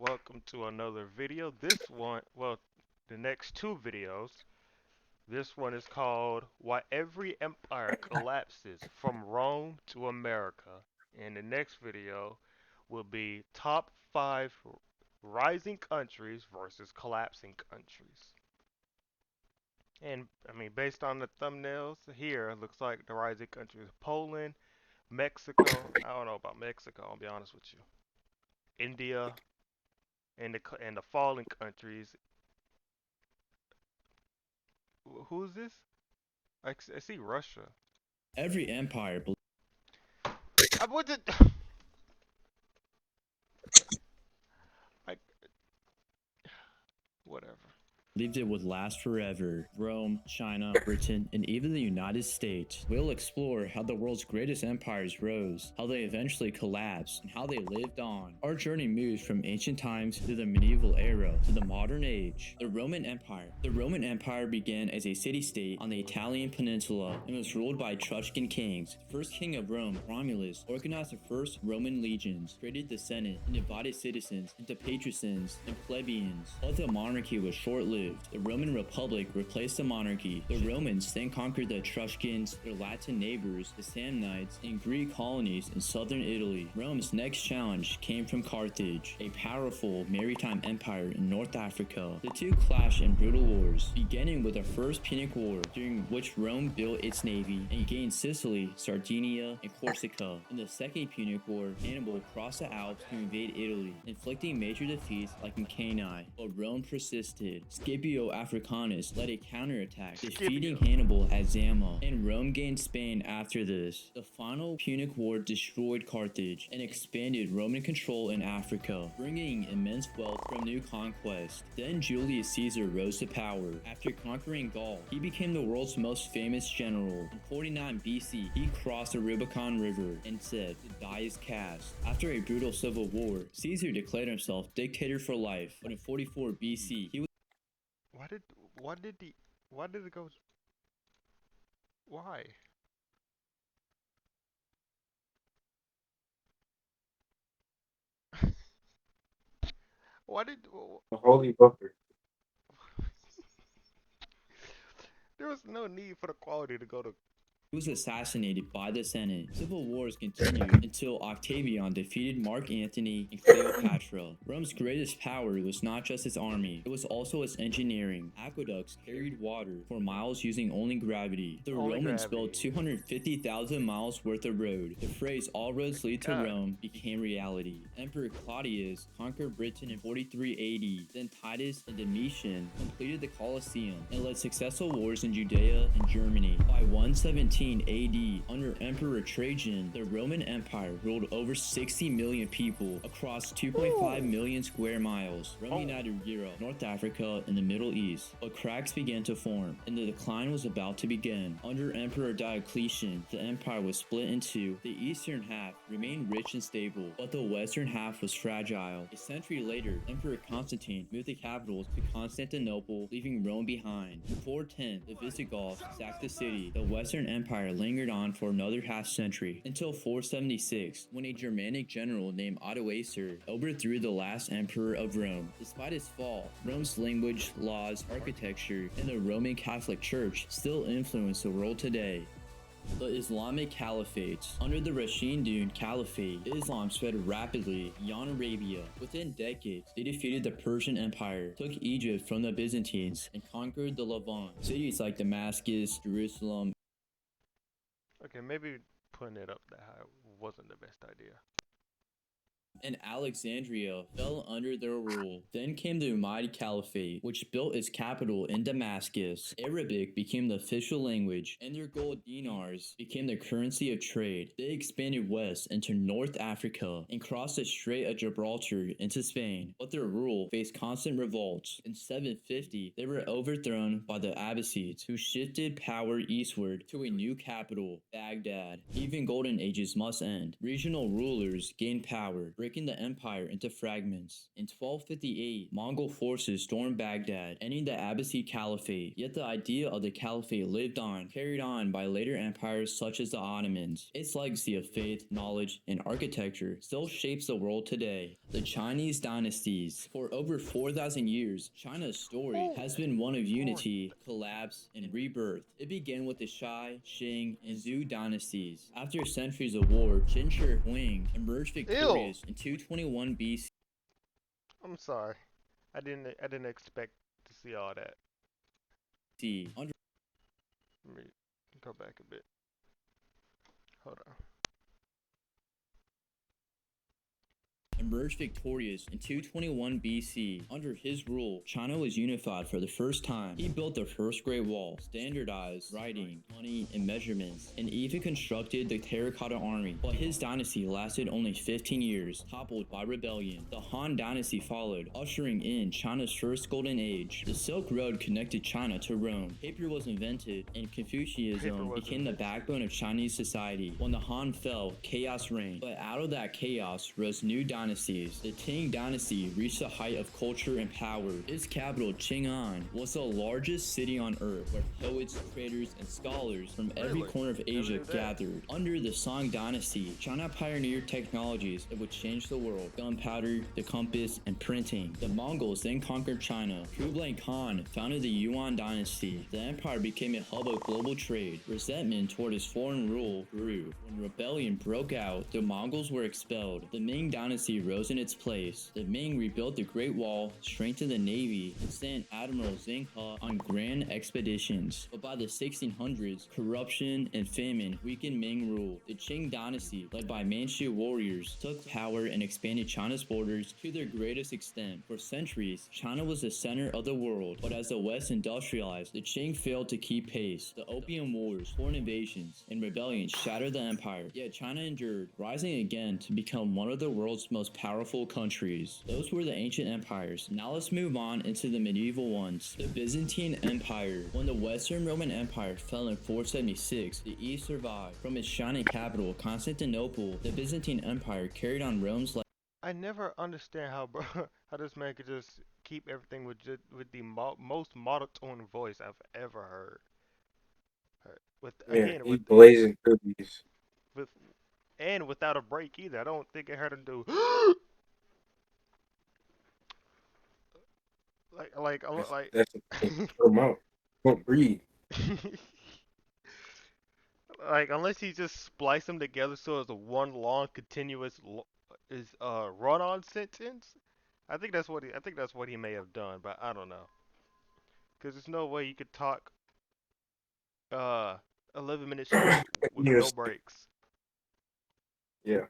welcome to another video. The next two videos. This one is called Why Every Empire Collapses from Rome to America. And the next video will be Top 5 Rising Countries versus Collapsing Countries. And based on the thumbnails here, it looks like the rising countries Poland, Mexico. I don't know about Mexico, I'll be honest with you. India, and the fallen countries. Who's this? I see Russia. Every empire I wouldn't. I whatever. believed it would last forever. Rome, China, Britain, and even the United States. We'll explore how the world's greatest empires rose, how they eventually collapsed, and how they lived on. Our journey moves from ancient times to the medieval era to the modern age. The Roman Empire. The Roman Empire began as a city-state on the Italian peninsula and was ruled by Etruscan kings. The first king of Rome, Romulus, organized the first Roman legions, created the Senate, and divided citizens into patricians and plebeians. But the monarchy was short-lived. The Roman Republic replaced the monarchy. The Romans then conquered the Etruscans, their Latin neighbors, the Samnites, and Greek colonies in southern Italy. Rome's next challenge came from Carthage, a powerful maritime empire in North Africa. The two clashed in brutal wars, beginning with the First Punic War, during which Rome built its navy and gained Sicily, Sardinia, and Corsica. In the Second Punic War, Hannibal crossed the Alps to invade Italy, inflicting major defeats like in Cannae, but Rome persisted. Scipio Africanus led a counterattack, defeating Hannibal at Zama, and Rome gained Spain after this. The final Punic War destroyed Carthage and expanded Roman control in Africa, bringing immense wealth from new conquests. Then Julius Caesar rose to power. After conquering Gaul, he became the world's most famous general. In 49 BC, he crossed the Rubicon River and said, "The die is cast." After a brutal civil war, Caesar declared himself dictator for life, but in 44 BC, he was Why did why did the why did it go? Why? Why did The Holy Booker. there was no need for the quality to go to. He was assassinated by the Senate. Civil wars continued until Octavian defeated Mark Antony and Cleopatra. Rome's greatest power was not just its army, it was also its engineering. Aqueducts carried water for miles using only gravity. The Only Romans gravity. built 250,000 miles worth of road. The phrase "all roads lead to God. Rome" became reality. Emperor Claudius conquered Britain in 43 AD. Then Titus and Domitian completed the Colosseum and led successful wars in Judea and Germany. By 117 AD, under Emperor Trajan, the Roman Empire ruled over 60 million people across 2.5 million square miles. Rome united Europe, North Africa, and the Middle East. But cracks began to form, and the decline was about to begin. Under Emperor Diocletian, the empire was split in two. The eastern half remained rich and stable, but the western half was fragile. A century later, Emperor Constantine moved the capital to Constantinople, leaving Rome behind. In 410, the Visigoths sacked the city. The Western Empire lingered on for another half century, until 476, when a Germanic general named Odoacer overthrew the last emperor of Rome. Despite his fall, Rome's language, laws, architecture, and the Roman Catholic Church still influence the world today. The Islamic Caliphate. Under the Rashidun Caliphate, Islam spread rapidly beyond Arabia. Within decades, they defeated the Persian Empire, took Egypt from the Byzantines, and conquered the Levant. Cities like Damascus, Jerusalem, Okay, maybe putting it up that high wasn't the best idea. and Alexandria fell under their rule. Then came the Umayyad Caliphate, which built its capital in Damascus. Arabic became the official language, and their gold dinars became the currency of trade. They expanded west into North Africa and crossed the Strait of Gibraltar into Spain, but their rule faced constant revolts. In 750, they were overthrown by the Abbasids, who shifted power eastward to a new capital, Baghdad. Even golden ages must end. Regional rulers gained power, breaking the empire into fragments. In 1258, Mongol forces stormed Baghdad, ending the Abbasid Caliphate. Yet the idea of the Caliphate lived on, carried on by later empires such as the Ottomans. Its legacy of faith, knowledge, and architecture still shapes the world today. The Chinese dynasties. For over 4,000 years, China's story has been one of unity, collapse, and rebirth. It began with the Shai, Qing, and Zhou dynasties. After centuries of war, Qin Shi Huang emerged Ew. victorious in 221 BC. I'm sorry. I didn't expect to see all that. Under Let me go back a bit. Hold on. emerged victorious in 221 BC. Under his rule, China was unified for the first time. He built the first Great Wall, standardized writing, money, and measurements, and even constructed the Terracotta Army. But his dynasty lasted only 15 years, toppled by rebellion. The Han Dynasty followed, ushering in China's first golden age. The Silk Road connected China to Rome. Paper was invented, and Confucianism became the backbone of Chinese society. When the Han fell, chaos reigned. But out of that chaos rose new dynasties. The Qing dynasty reached the height of culture and power. Its capital, Chang'an, was the largest city on earth, where poets, traders, and scholars from every corner of Asia gathered. Under the Song dynasty, China pioneered technologies that would change the world: gunpowder, the compass, and printing. The Mongols then conquered China. Kublai Khan founded the Yuan dynasty. The empire became a hub of global trade. Resentment toward his foreign rule grew. When rebellion broke out, the Mongols were expelled. The Ming dynasty rose in its place. The Ming rebuilt the Great Wall, strengthened the navy, and sent Admiral Zheng He on grand expeditions. But by the 1600s, corruption and famine weakened Ming rule. The Qing dynasty, led by Manchu warriors, took power and expanded China's borders to their greatest extent. For centuries, China was the center of the world, but as the West industrialized, the Qing failed to keep pace. The Opium Wars, foreign invasions, and rebellions shattered the empire. Yet China endured, rising again to become one of the world's most powerful countries. Those were the ancient empires. Now let's move on into the medieval ones. The Byzantine Empire. When the Western Roman Empire fell in 476, the East survived. From its shining capital, Constantinople, the Byzantine Empire carried on Rome's legacy. I never understand how how this man could just keep everything with the most monotone voice I've ever heard. With Yeah, again he blazing cookies. with and without a break either. I don't think I heard him do That's like that's a term out. Don't breathe. like unless he just spliced them together so it's a one long continuous run-on sentence. I think that's what he may have done, but I don't know. Cause there's no way you could talk uh 11 minutes straight with no Yes. breaks. Yeah.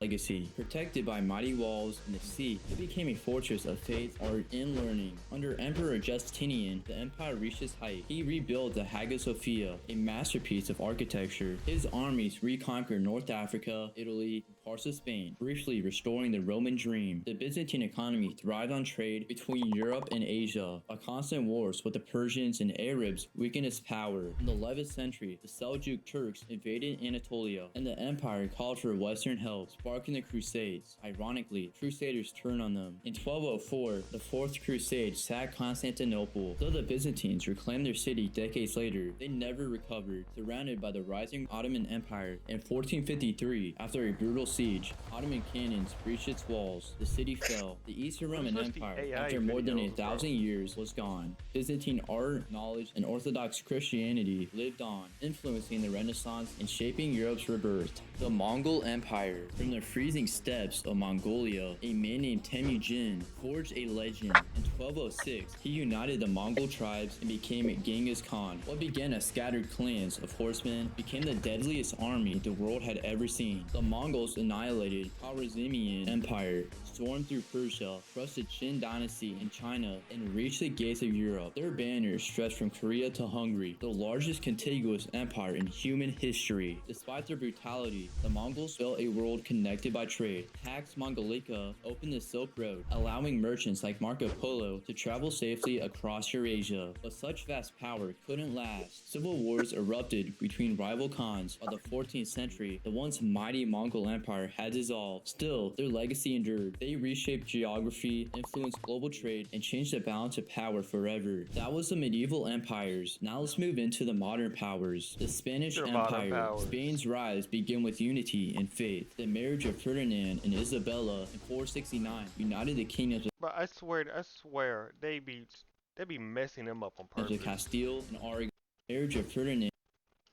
Legacy. Protected by mighty walls and the sea, it became a fortress of faith, art, and learning. Under Emperor Justinian, the empire reached its height. He rebuilt the Hagia Sophia, a masterpiece of architecture. His armies reconquered North Africa, Italy, and parts of Spain, briefly restoring the Roman dream. The Byzantine economy thrived on trade between Europe and Asia. A constant wars with the Persians and Arabs weakened its power. In the 11th century, the Seljuk Turks invaded Anatolia, and the empire called for Western help, sparking the Crusades. Ironically, Crusaders turned on them. In 1204, the Fourth Crusade sacked Constantinople. Though the Byzantines reclaimed their city decades later, they never recovered. Surrounded by the rising Ottoman Empire, in 1453, after a brutal siege, Ottoman cannons breached its walls. The city fell. The Eastern Roman Empire, after more than 1,000 years, was gone. Byzantine art, knowledge, and Orthodox Christianity lived on, influencing the Renaissance and shaping Europe's rebirth. The Mongol Empire. From the freezing steppes of Mongolia, a man named Temujin forged a legend. In 1206, he united the Mongol tribes and became Genghis Khan. What began as scattered clans of horsemen became the deadliest army the world had ever seen. The Mongols annihilated Khwarezmian Empire, stormed through Persia, crushed the Qin dynasty in China, and reached the gates of Europe. Their banners stretched from Korea to Hungary, the largest contiguous empire in human history. Despite their brutality, the Mongols built a world connected by trade. Pax Mongolica opened the Silk Road, allowing merchants like Marco Polo cargo to travel safely across Eurasia. But such vast power couldn't last. Civil wars erupted between rival khans. By the 14th century, the once mighty Mongol Empire had dissolved. Still, their legacy endured. They reshaped geography, influenced global trade, and changed the balance of power forever. That was the medieval empires. Now let's move into the modern powers. The Spanish To the modern Empire. powers. Spain's rise began with unity and faith. The marriage of Ferdinand and Isabella in 469 united the kingdoms But I swear, they be messing them up on of purpose. Castile and Aragon. The marriage of Ferdinand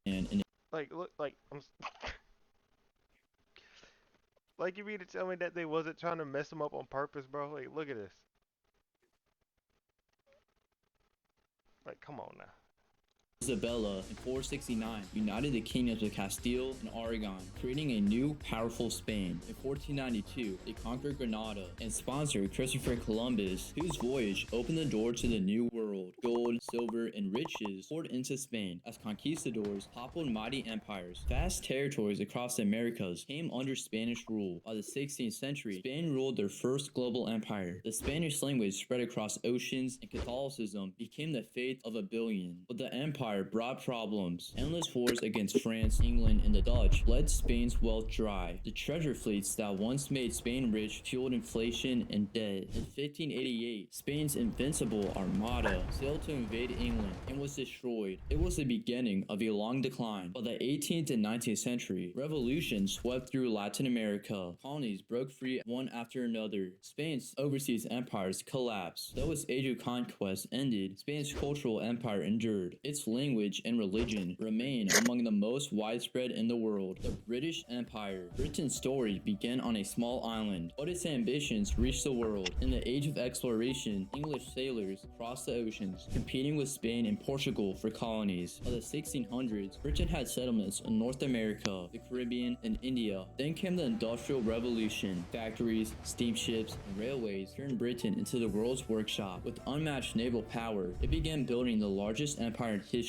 and Like, look, like like you mean to tell me that they wasn't trying to mess them up on purpose, bro? Like, look at this. Like, come on now. Isabella in 469 united the kingdoms of Castile and Aragon, creating a new, powerful Spain. In 1492, they conquered Granada and sponsored Christopher Columbus, whose voyage opened the door to the New World. Gold, silver, and riches poured into Spain as conquistadors toppled mighty empires. Vast territories across the Americas came under Spanish rule. By the 16th century, Spain ruled their first global empire. The Spanish language spread across oceans, and Catholicism became the faith of a billion. But the empire brought problems. Endless wars against France, England, and the Dutch led Spain's wealth dry. The treasure fleets that once made Spain rich fueled inflation and debt. In 1588, Spain's invincible armada sailed to invade England and was destroyed. It was the beginning of a long decline. By the 18th and 19th century, revolution swept through Latin America. Colonies broke free one after another. Spain's overseas empires collapsed. Though its age of conquest ended, Spain's cultural empire endured. Its language and religion remain among the most widespread in the world. The British Empire. Britain's story began on a small island, but its ambitions reached the world. In the age of exploration, English sailors crossed the oceans, competing with Spain and Portugal for colonies. By the 1600s, Britain had settlements in North America, the Caribbean, and India. Then came the Industrial Revolution. Factories, steamships, and railways turned Britain into the world's workshop. With unmatched naval power, it began building the largest empire in history.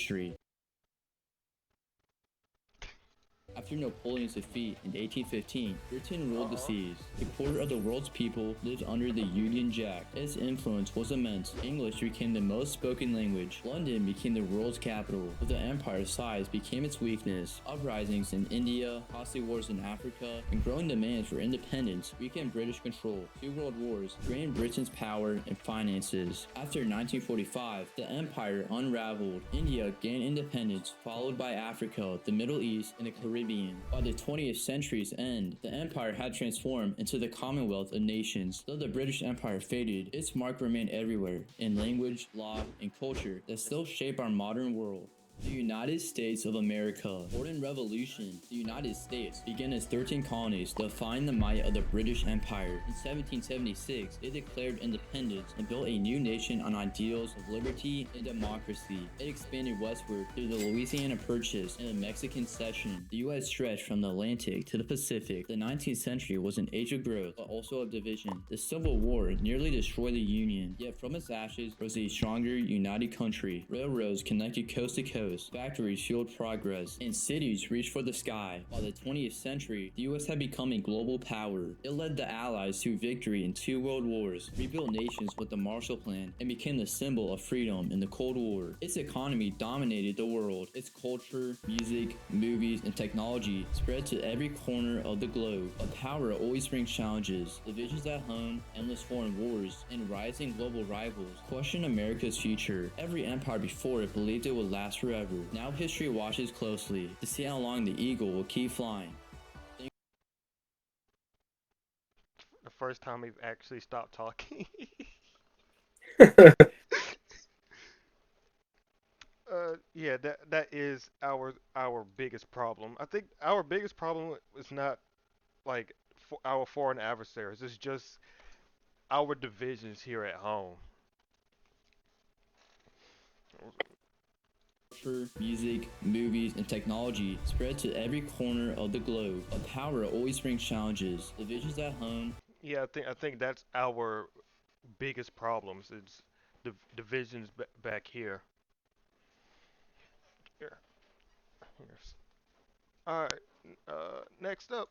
After Napoleon's defeat in 1815, Britain ruled the seas. A quarter of the world's people lived under the Union Jack. Its influence was immense. English became the most spoken language. London became the world's capital, but the empire's size became its weakness. Uprisings in India, costly wars in Africa, and growing demands for independence weakened British control. Two world wars drained Britain's power and finances. After 1945, the empire unraveled. India gained independence, followed by Africa, the Middle East, and the Caribbean. By the 20th century's end, the empire had transformed into the Commonwealth of Nations. Though the British Empire faded, its mark remained everywhere, in language, law, and culture that still shape our modern world. The United States of America. Born in Revolution, the United States began as 13 colonies, defying the might of the British Empire. In 1776, they declared independence and built a new nation on ideals of liberty and democracy. It expanded westward through the Louisiana Purchase and the Mexican Cession. The U.S. stretched from the Atlantic to the Pacific. The 19th century was an age of growth, but also of division. The Civil War nearly destroyed the Union, yet from its ashes rose a stronger, united country. Railroads connected coast to coast. Factories fueled progress, and cities reached for the sky. By the 20th century, the US had become a global power. It led the Allies to victory in two world wars, rebuilt nations with the Marshall Plan, and became the symbol of freedom in the Cold War. Its economy dominated the world. Its culture, music, movies, and technology spread to every corner of the globe. But power always brings challenges. Divisions at home, endless foreign wars, and rising global rivals question America's future. Every empire before it believed it would last forever. Now history watches closely to see how long the eagle will keep flying. The first time we've actually stopped talking. Yeah, that is our biggest problem. I think our biggest problem is not like our foreign adversaries. It's just our divisions here at home. Culture, music, movies, and technology spread to every corner of the globe. But power always brings challenges. Divisions at home. Yeah, I think that's our biggest problems. It's divisions back here. Here. Here's. All right. Next up.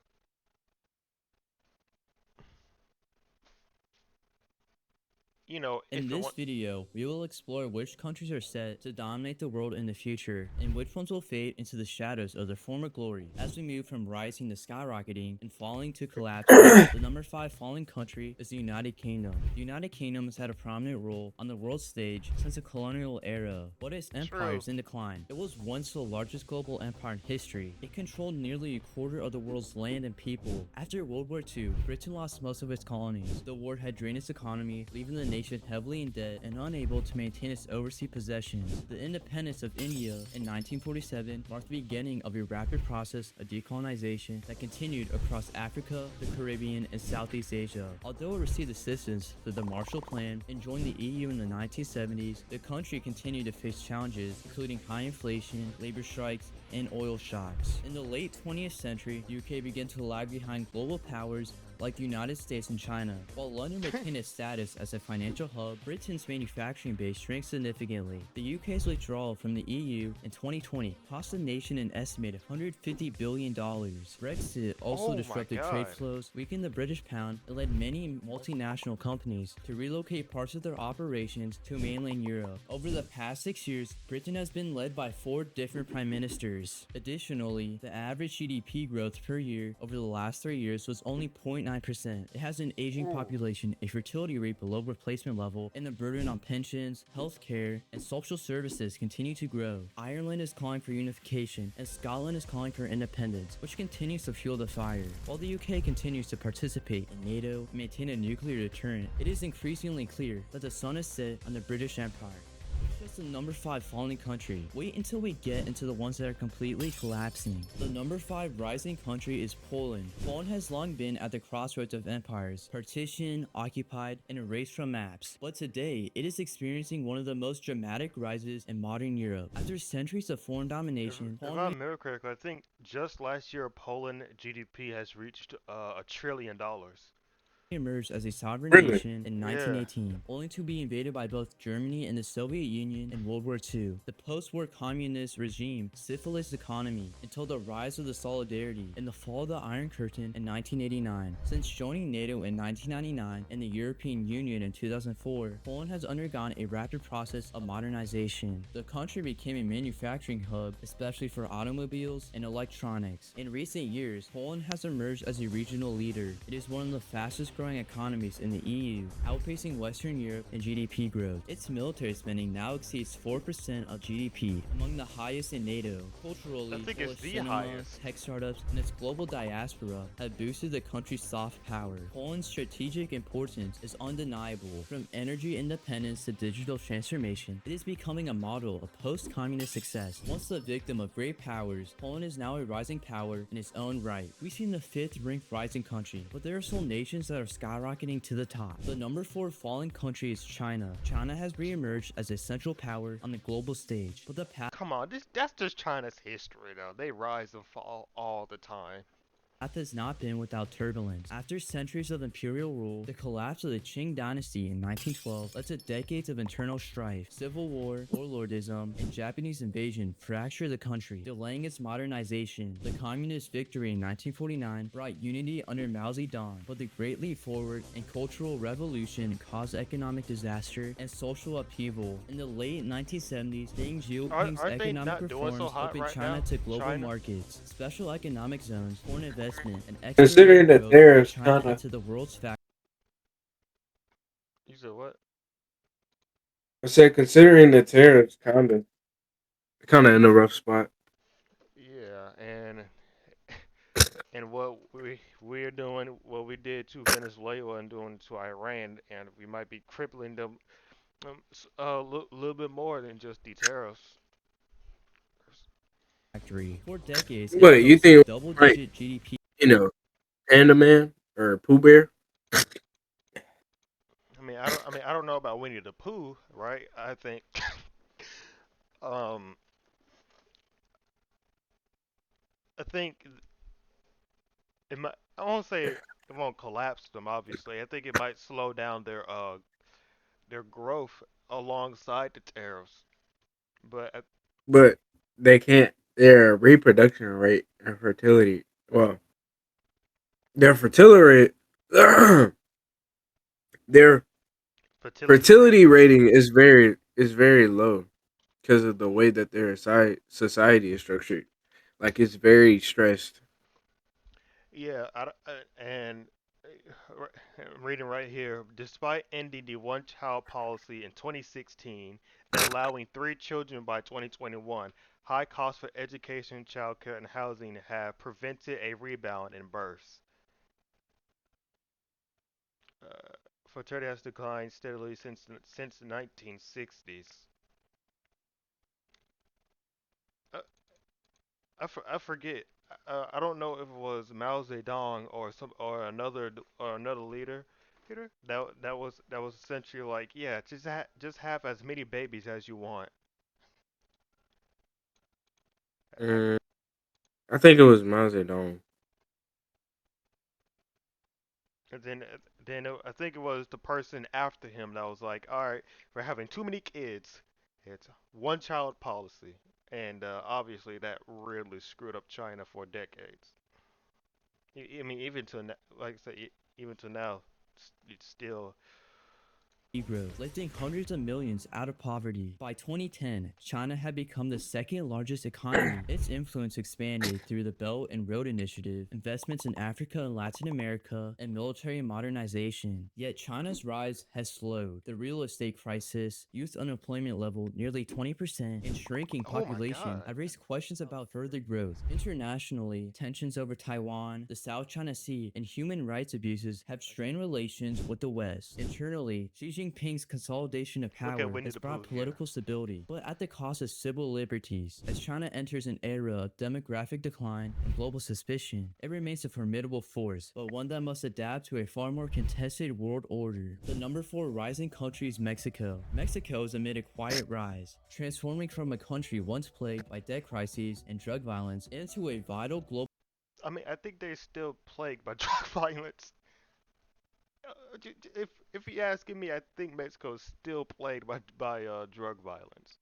In if it this want. video, we will explore which countries are set to dominate the world in the future, and which ones will fade into the shadows of their former glory as we move from rising to skyrocketing and falling to collapsing. The number 5 falling country is the United Kingdom. The United Kingdom has had a prominent role on the world stage since the colonial era, but its empire True. is in decline. It was once the largest global empire in history. It controlled nearly a quarter of the world's land and people. After World War II, Britain lost most of its colonies. The war had drained its economy, leaving the nation heavily in debt and unable to maintain its overseas possessions. The independence of India in 1947 marked the beginning of a rapid process of decolonization that continued across Africa, the Caribbean, and Southeast Asia. Although it received assistance through the Marshall Plan and joined the EU in the 1970s, the country continued to face challenges including high inflation, labor strikes, and oil shocks. In the late 20th century, the UK began to lag behind global powers like the United States and China. While London retained its status as a financial hub, Britain's manufacturing base shrank significantly. The UK's withdrawal from the EU in 2020 cost the nation an estimated $150 billion. Brexit also Oh my disrupted trade God. flows, weakened the British pound, and led many multinational companies to relocate parts of their operations to mainland Europe. Over the past 6 years, Britain has been led by 4 different prime ministers. Additionally, the average GDP growth per year over the last 3 years was only 0.9%. It has an aging Ooh. population, a fertility rate below replacement level, and the burden on pensions, healthcare, and social services continue to grow. Ireland is calling for unification, and Scotland is calling for independence, which continues to fuel the fire. While the UK continues to participate in NATO and maintain a nuclear deterrent, it is increasingly clear that the sun is set on the British Empire. Just the number 5 falling country. Wait until we get into the ones that are completely collapsing. The number 5 rising country is Poland. Poland has long been at the crossroads of empires, partitioned, occupied, and erased from maps. But today, it is experiencing one of the most dramatic rises in modern Europe. After centuries of foreign domination, If I Poland remember correctly, I think just last year Poland GDP has reached $1 trillion. emerged as a sovereign Really? nation in Yeah. 1918, only to be invaded by both Germany and the Soviet Union in World War II. The post-war communist regime stifled its economy until the rise of the Solidarity and the fall of the Iron Curtain in 1989. Since joining NATO in 1999 and the European Union in 2004, Poland has undergone a rapid process of modernization. The country became a manufacturing hub, especially for automobiles and electronics. In recent years, Poland has emerged as a regional leader. It is one of the fastest growing economies in the EU, outpacing Western Europe in GDP growth. Its military spending now exceeds 4% of GDP, among the highest in NATO. I Culturally, think it's Polish the cinema, highest. tech startups, and its global diaspora have boosted the country's soft power. Poland's strategic importance is undeniable. From energy independence to digital transformation, it is becoming a model of post-communist success. Once the victim of great powers, Poland is now a rising power in its own right, reaching the 5th ranked rising country. But there are still nations that are skyrocketing to the top. The number 4 falling country is China. China has re-emerged as a central power on the global stage, but the path Come on, that's just China's history though. They rise and fall all the time. has not been without turbulence. After centuries of imperial rule, the collapse of the Qing dynasty in 1912 led to decades of internal strife. Civil war, warlordism, and Japanese invasion fractured the country, delaying its modernization. The communist victory in 1949 brought unity under Mao Zedong, but the Great Leap Forward and Cultural Revolution caused economic disaster and social upheaval. In the late 1970s, Deng Xiaoping's Aren't they economic not doing so reforms hot opened right China now? to global China? markets, special economic zones, foreign investment, and Considering export the growth turned tariffs, China kind of, into the world's You said what? I said considering the tariffs, kind of in a rough spot. Yeah, and what we're doing, what we did to Venezuela and doing to Iran, and we might be crippling them a little bit more than just the tariffs. factory. For decades, it But you posted think, right? double-digit GDP You know, Panda Man or Pooh Bear? I don't know about Winnie the Pooh, right? I think, um, I think it might. I won't say it won't collapse them. Obviously, I think it might slow down their growth alongside the tariffs. But But they can't. Their reproduction rate and fertility. Well, their fertility. their fertility rating. rating is very low because of the way that their society is structured. Like it's very stressed. Yeah, and I'm reading right here. Despite ending the one-child policy in 2016 and allowing 3 children by 2021, high costs for education, childcare, and housing have prevented a rebound in births. Fertility has declined steadily since the 1960s. Uh, I forget. I don't know if it was Mao Zedong or another leader that was essentially like, yeah, just have as many babies as you want. I, Mm, I think it was Mao Zedong. and I think it was the person after him that was like, all right, we're having too many kids. It's one child policy, and obviously that really screwed up China for decades. I mean, like I said, even to now, it's still. Growth, lifting hundreds of millions out of poverty. By 2010, China had become the second largest economy. Its influence expanded through the Belt and Road Initiative, investments in Africa and Latin America, and military modernization. Yet China's rise has slowed. The real estate crisis, youth unemployment level nearly 20%, and shrinking Oh my population God. have raised questions about further growth. Internationally, tensions over Taiwan, the South China Sea, and human rights abuses have strained relations with the West. Internally, Xi Jinping's consolidation of Look at power Winnie has the brought Pooh here. political stability, but at the cost of civil liberties. As China enters an era of demographic decline and global suspicion, it remains a formidable force, but one that must adapt to a far more contested world order. The number 4 rising country is Mexico. Mexico is amid a quiet rise, transforming from a country once plagued by debt crises and drug violence into a vital global. I mean, I think they're still plagued by drug violence. If you're asking me, I think Mexico's still plagued by drug violence.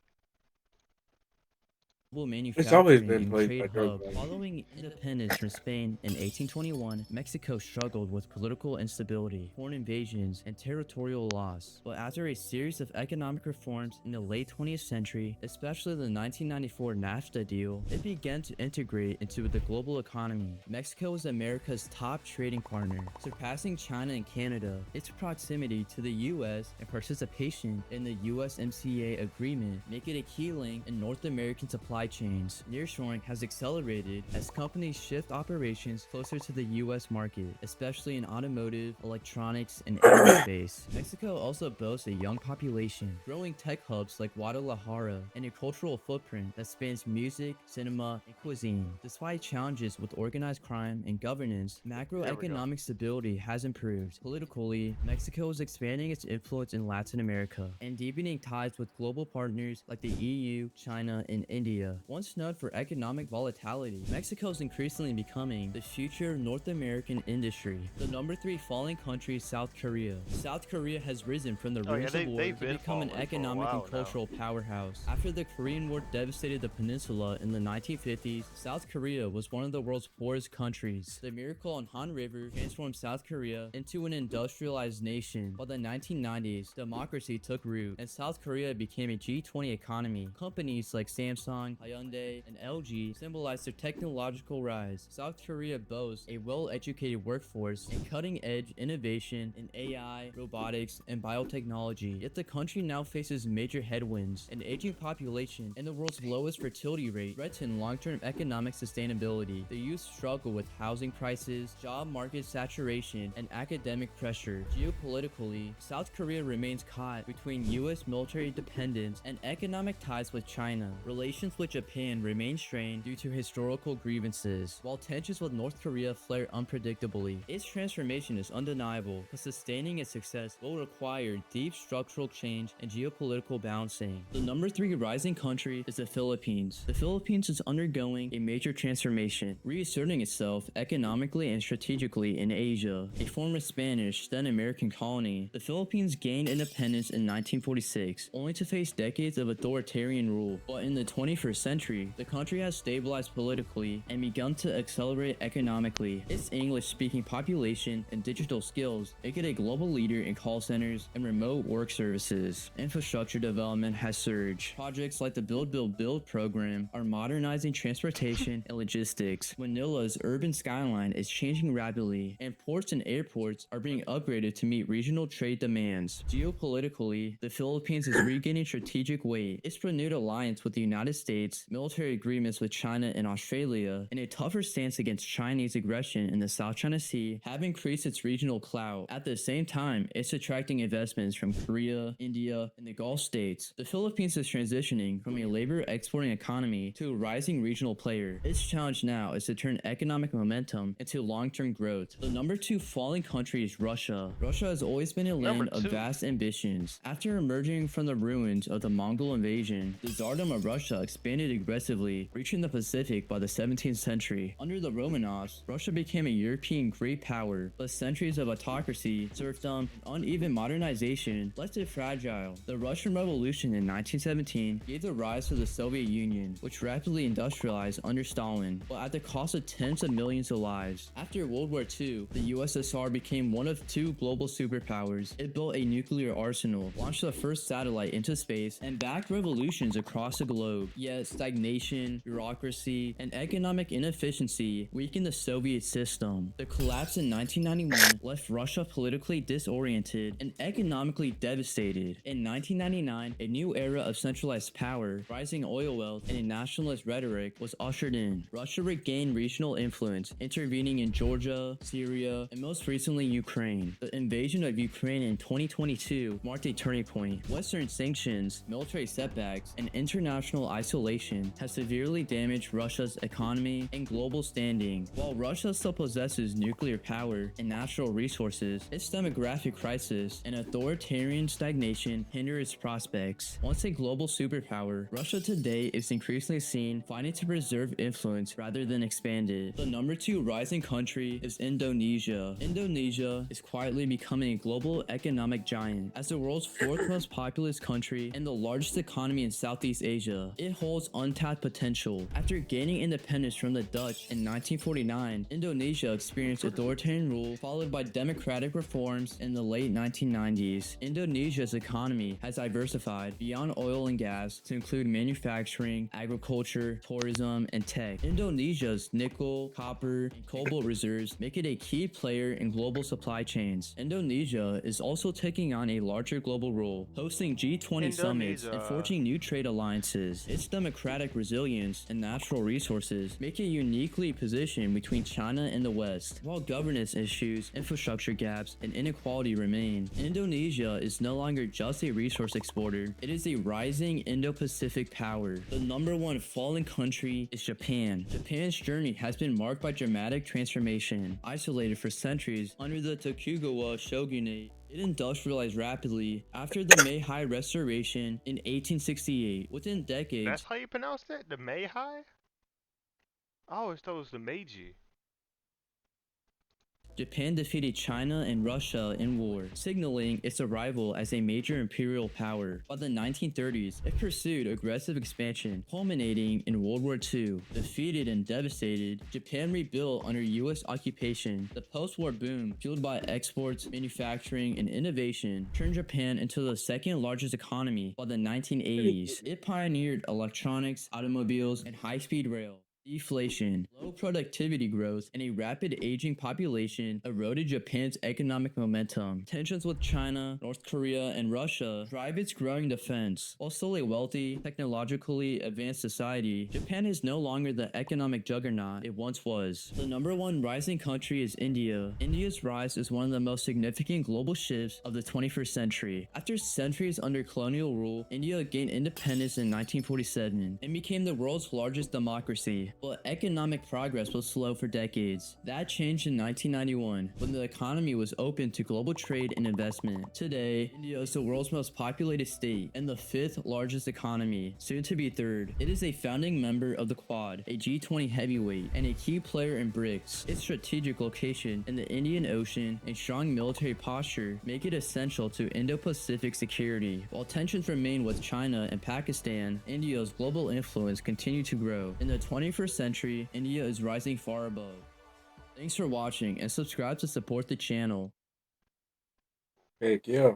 It's always Manufacturing been and played trade by drug hub. violence. Following independence from Spain in 1821, Mexico struggled with political instability, foreign invasions, and territorial loss. But after a series of economic reforms in the late 20th century, especially the 1994 NAFTA deal, it began to integrate into the global economy. Mexico is America's top trading partner, surpassing China and Canada. Its proximity to the US and participation in the USMCA agreement make it a key link in North American supply chains. Nearshoring has accelerated as companies shift operations closer to the US market, especially in automotive, electronics, and aerospace. Mexico also boasts a young population, growing tech hubs like Guadalajara, and a cultural footprint that spans music, cinema, and cuisine. Despite challenges with organized crime and governance, There we go. macroeconomic stability has improved. Politically, Mexico is expanding its influence in Latin America and deepening ties with global partners like the EU, China, and India. Once known for economic volatility, Mexico is increasingly becoming the future North American industry. The number 3 falling country is South Korea. South Korea has risen from the Oh yeah, ruins of war they've to been become an falling for a economic and while now. cultural powerhouse. After the Korean War devastated the peninsula in the 1950s, South Korea was one of the world's poorest countries. The miracle on Han River transformed South Korea into an industrialized nation. By the 1990s, democracy took root, and South Korea became a G20 economy. Companies like Samsung, Hyundai, and LG symbolize their technological rise. South Korea boasts a well-educated workforce and cutting-edge innovation in AI, robotics, and biotechnology. Yet the country now faces major headwinds: an aging population and the world's lowest fertility rate threaten long-term economic sustainability. The youth struggle with housing prices, job market saturation, and academic pressure. Geopolitically, South Korea remains caught between U.S. military dependence and economic ties with China. Relations with Japan remain strained due to historical grievances, while tensions with North Korea flare unpredictably. Its transformation is undeniable, but sustaining its success will require deep structural change and geopolitical balancing. The number 3 rising country is the Philippines. The Philippines is undergoing a major transformation, reasserting itself economically and strategically in Asia. A former Spanish, then American colony, the Philippines gained independence in 1946, only to face decades of authoritarian rule. But in the 21st a century, the country has stabilized politically and begun to accelerate economically. Its English-speaking population and digital skills make it a global leader in call centers and remote work services. Infrastructure development has surged. Projects like the Build program are modernizing transportation and logistics. Manila's urban skyline is changing rapidly, and ports and airports are being upgraded to meet regional trade demands. Geopolitically, the Philippines is regaining strategic weight. Its renewed alliance with the United States, military agreements with China and Australia, and a tougher stance against Chinese aggression in the South China Sea have increased its regional clout. At the same time, it's attracting investments from Korea, India, and the Gulf states. The Philippines is transitioning from a labor exporting economy to a rising regional player. Its challenge now is to turn economic momentum into long-term growth. The number 2 falling country is Russia. Russia has always been a land of vast ambitions. After emerging from the ruins of the Mongol invasion, the Tsardom of Russia expanded aggressively, reaching the Pacific by the 17th century. Under the Romanovs, Russia became a European great power, but centuries of autocracy, serfdom, and uneven modernization left it fragile. The Russian Revolution in 1917 gave the rise to the Soviet Union, which rapidly industrialized under Stalin, but at the cost of tens of millions of lives. After World War II, the USSR became one of 2 global superpowers. It built a nuclear arsenal, launched the first satellite into space, and backed revolutions across the globe. Yet stagnation, bureaucracy, and economic inefficiency weakened the Soviet system. The collapse in 1991 left Russia politically disoriented and economically devastated. In 1999, a new era of centralized power, rising oil wealth, and a nationalist rhetoric was ushered in. Russia regained regional influence, intervening in Georgia, Syria, and most recently Ukraine. The invasion of Ukraine in 2022 marked a turning point. Western sanctions, military setbacks, and international isolation have severely damaged Russia's economy and global standing. While Russia still possesses nuclear power and natural resources, its demographic crisis and authoritarian stagnation hinder its prospects. Once a global superpower, Russia today is increasingly seen fighting to preserve influence rather than expand it. The number 2 rising country is Indonesia. Indonesia is quietly becoming a global economic giant. As the world's 4th most populous country and the largest economy in Southeast Asia, it holds untapped potential. After gaining independence from the Dutch in 1949, Indonesia experienced authoritarian rule followed by democratic reforms in the late 1990s. Indonesia's economy has diversified beyond oil and gas to include manufacturing, agriculture, tourism, and tech. Indonesia's nickel, copper, and cobalt reserves make it a key player in global supply chains. Indonesia is also taking on a larger global role, hosting G20 summits and forging new trade alliances. Its democratic resilience and natural resources make it uniquely positioned between China and the West. While governance issues, infrastructure gaps, and inequality remain, Indonesia is no longer just a resource exporter, it is a rising Indo-Pacific power. The number 1 fallen country is Japan. Japan's journey has been marked by dramatic transformation. Isolated for centuries under the Tokugawa shogunate, it industrialized rapidly after the Meiji Restoration in 1868. Within decades, That's how you pronounce it? The Meihai? I always thought it was the Meiji. Japan defeated China and Russia in war, signaling its arrival as a major imperial power. By the 1930s, it pursued aggressive expansion, culminating in World War II. Defeated and devastated, Japan rebuilt under US occupation. The post-war boom, fueled by exports, manufacturing, and innovation, turned Japan into the 2nd largest economy by the 1980s. It pioneered electronics, automobiles, and high-speed rail. Deflation, low productivity growth, and a rapid aging population eroded Japan's economic momentum. Tensions with China, North Korea, and Russia drive its growing defense. While still a wealthy, technologically advanced society, Japan is no longer the economic juggernaut it once was. The number 1 rising country is India. India's rise is one of the most significant global shifts of the 21st century. After centuries under colonial rule, India gained independence in 1947 and became the world's largest democracy. but economic progress was slow for decades. That changed in 1991 when the economy was open to global trade and investment. Today, India is the world's most populated state and the fifth largest economy, soon to be third. It is a founding member of the Quad, a G20 heavyweight, and a key player in BRICS. Its strategic location in the Indian Ocean and strong military posture make it essential to Indo-Pacific security. While tensions remain with China and Pakistan, India's global influence continues to grow. In the 21st century, India is rising far above. Thanks for watching and subscribe to support the channel. Heck yeah.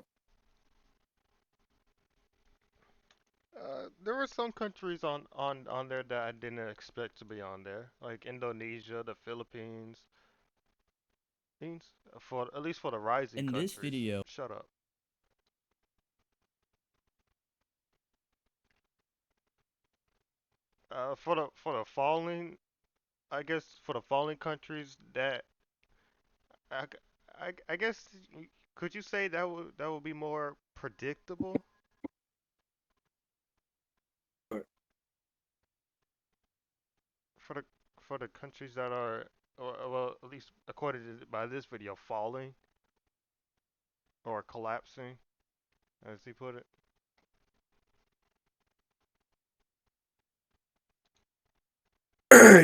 There were some countries on there that I didn't expect to be on there, like Indonesia, the Philippines, for at least for the rising In this countries. video, Shut up. For the falling, I guess for the falling countries that I, g- I guess could you say that would be more predictable But for the countries that are, or well, at least according to by this video, falling or collapsing, as he put it.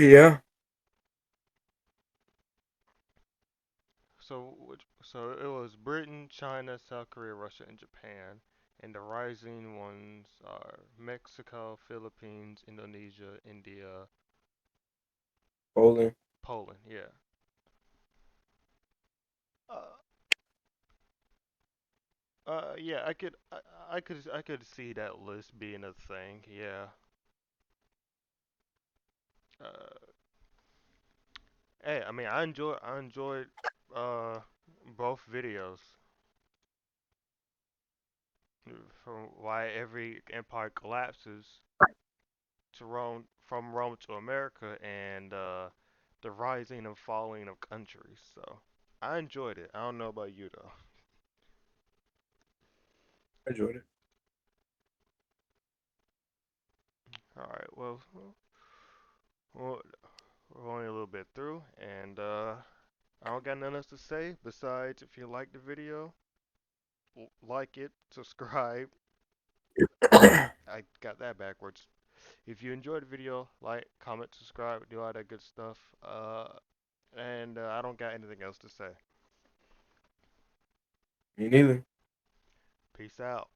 yeah. So it was Britain, China, South Korea, Russia, and Japan. And the rising ones are Mexico, Philippines, Indonesia, India, Poland. Poland. Yeah. Uh, yeah. I could see that list being a thing. Yeah. Uh, hey, I mean, I enjoyed uh both videos from why every empire collapses to Rome, from Rome to America, and the rising and falling of countries. So I enjoyed it. I don't know about you though. I enjoyed it. All right. Well, we're only a little bit through, and I don't got nothing else to say besides if you like the video, like it, subscribe. I got that backwards. If you enjoyed the video, like, comment, subscribe, do all that good stuff. And I don't got anything else to say. Me neither. Peace out.